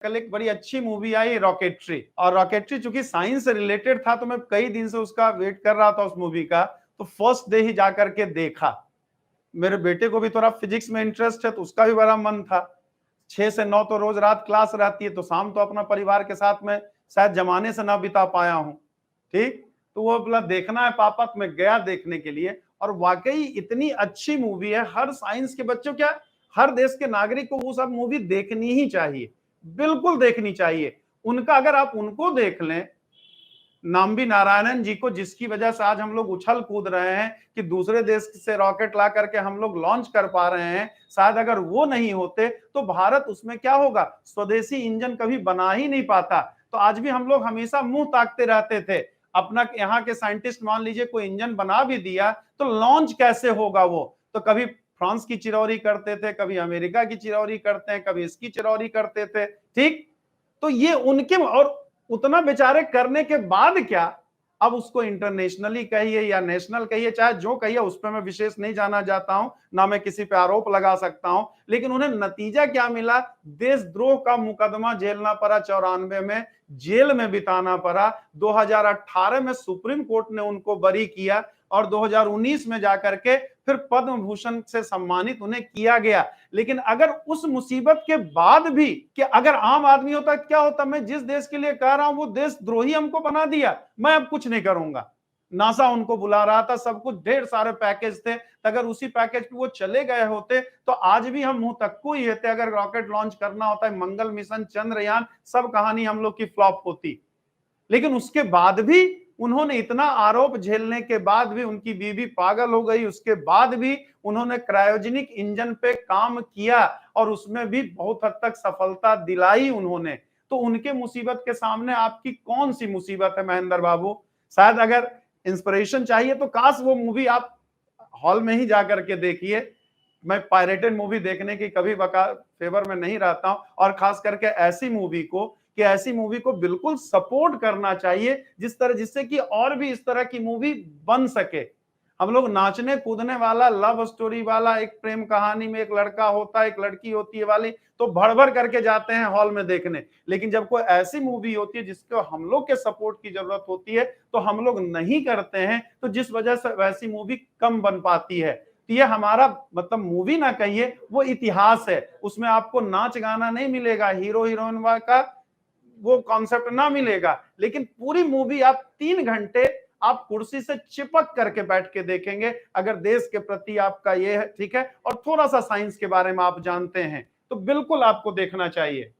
कल एक बड़ी अच्छी मूवी आई रॉकेटरी, और रॉकेटरी चूंकि साइंस से रिलेटेड था तो मैं कई दिन से उसका वेट कर रहा था उस मूवी का। तो फर्स्ट डे ही जाकर के देखा। मेरे बेटे को भी थोड़ा फिजिक्स में इंटरेस्ट है तो उसका भी बड़ा मन था। 6 से 9 तो रोज रात क्लास रहती है, तो शाम तो अपना परिवार के साथ में शायद जमाने से ना बिता पाया हूं। ठीक। तो वो बोला देखना है पापा, तो मैं गया देखने के लिए। और वाकई इतनी अच्छी मूवी है, हर साइंस के बच्चों, क्या हर देश के नागरिक को वो सब मूवी देखनी ही चाहिए, बिल्कुल देखनी चाहिए। उनका अगर आप उनको देख लें, नाम्बी नारायणन जी को, जिसकी वजह से आज हम लोग उछल कूद रहे हैं कि दूसरे देश से रॉकेट ला करके हम लोग लॉन्च कर पा रहे हैं, शायद अगर वो नहीं होते तो भारत उसमें क्या होगा, स्वदेशी इंजन कभी बना ही नहीं पाता। तो आज भी हम लोग हमेशा मुंह ताकते रहते थे। अपना यहाँ के साइंटिस्ट मान लीजिए कोई इंजन बना भी दिया तो लॉन्च कैसे होगा वो, तो कभी फ्रांस की चिरौरी करते थे, कभी अमेरिका की चिरौरी करते हैं, कभी इसकी चिरौरी करते थे। ठीक। तो ये उनके, और उतना बेचारे करने के बाद क्या, अब उसको इंटरनेशनली कहिए या नेशनल कहिए, चाहे जो कहिए, उस पर मैं विशेष नहीं जाना चाहता हूं, ना मैं किसी पे आरोप लगा सकता हूं। लेकिन उन्हें नतीजा क्या मिला, देशद्रोह का मुकदमा झेलना पड़ा, 94 में जेल में बिताना पड़ा। 2018 में सुप्रीम कोर्ट ने उनको बरी किया और 2019 में जाकर के फिर पद्म भूषण से सम्मानित उन्हें किया गया। लेकिन अगर उस मुसीबत के बाद भी, कि अगर आम आदमी होता क्या होता, मैं जिस देश के लिए कह रहा हूं वो देशद्रोही हमको बना दिया, मैं अब कुछ नहीं करूंगा। नासा उनको बुला रहा था, सब कुछ, ढेर सारे पैकेज थे। अगर उसी पैकेज पे वो चले गए होते तो आज भी हम मुंह तक्कू ही होते। अगर रॉकेट लॉन्च करना होता है, मंगल मिशन, चंद्रयान, सब कहानी हम लोग की फ्लॉप होती। लेकिन उसके बाद भी उन्होंने इतना आरोप झेलने के बाद भी, उनकी बीवी पागल हो गई, उसके बाद भी उन्होंने क्रायोजेनिक इंजन पे काम किया और उसमें भी बहुत हद तक सफलता दिलाई उन्होंने। तो उनके मुसीबत के सामने आपकी कौन सी मुसीबत है महेंद्र बाबू। शायद अगर इंस्पिरेशन चाहिए तो काश वो मूवी आप हॉल में ही जाकर के देखिए। मैं पायरेटेड मूवी देखने की कभी फेवर में नहीं रहता हूं, और खास करके ऐसी मूवी को, कि ऐसी मूवी को बिल्कुल सपोर्ट करना चाहिए जिस तरह, जिससे कि और भी इस तरह की मूवी बन सके। हम लोग नाचने कूदने वाला, लव स्टोरी वाला, एक प्रेम कहानी में एक लड़का होता है एक लड़की होती है वाली, तो भर भर करके जाते हैं हॉल में देखने। लेकिन जब कोई ऐसी मूवी होती है जिसको हम लोग के सपोर्ट की जरूरत होती है तो हम लोग नहीं करते हैं, तो जिस वजह से वैसी मूवी कम बन पाती है। तो ये हमारा मतलब मूवी ना कहिए, वो इतिहास है। उसमें आपको नाच गाना नहीं मिलेगा, हीरो हीरोइन का वो कॉन्सेप्ट ना मिलेगा, लेकिन पूरी मूवी आप 3 घंटे आप कुर्सी से चिपक करके बैठ के देखेंगे, अगर देश के प्रति आपका ये है, ठीक है, और थोड़ा सा साइंस के बारे में आप जानते हैं, तो बिल्कुल आपको देखना चाहिए।